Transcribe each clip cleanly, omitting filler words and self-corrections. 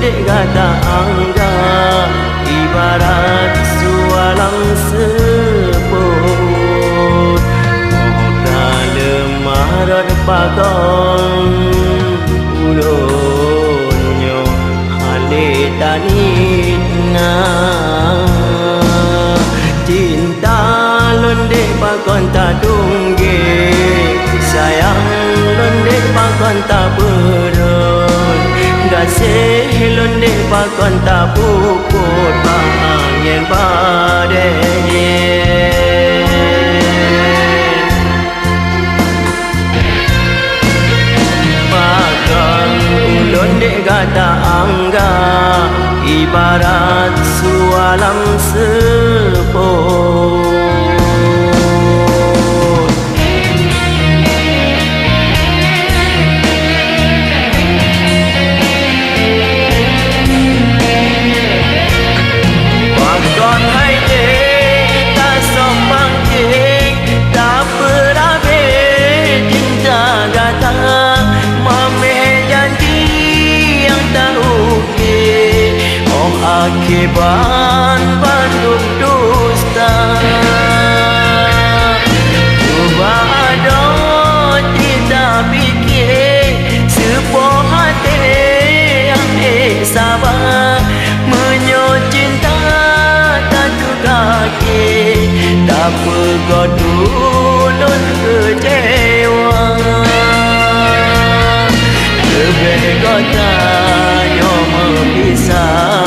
londe kata angga ibarat sualang seput moga lemah rod pakon ulunyo hale tanina cinta londe pakon tak dungge sayang londe pakon tak berun gasih londe pakon tak puput angin badai pakon londe kata angga ibarat sualam seput akibat bandung dusta cuba ada tidak fikir sebuah hati yang sabar menyok cinta tak kaki tak pergo dulun kecewa lebih kota yang memisah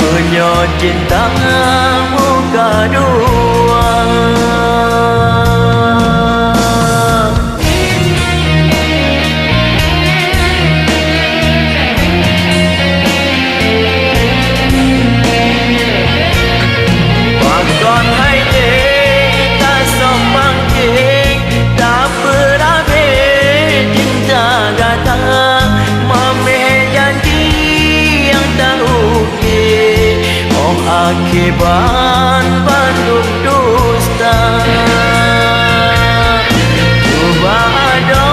menyok cinta muka dua pakon hai tak sombang king tak berabe cinta kata mameh janji yang tak ukir akibat bandung dusta cuba ada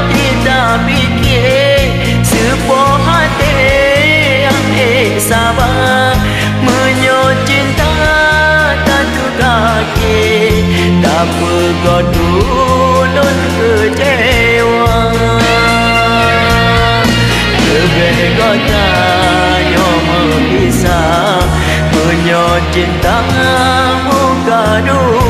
tidak fikir sebuah hati yang sabar menyok cinta tak kaki tak pergo dulun kecewa lebih kota yang memisah menyok cinta muka dua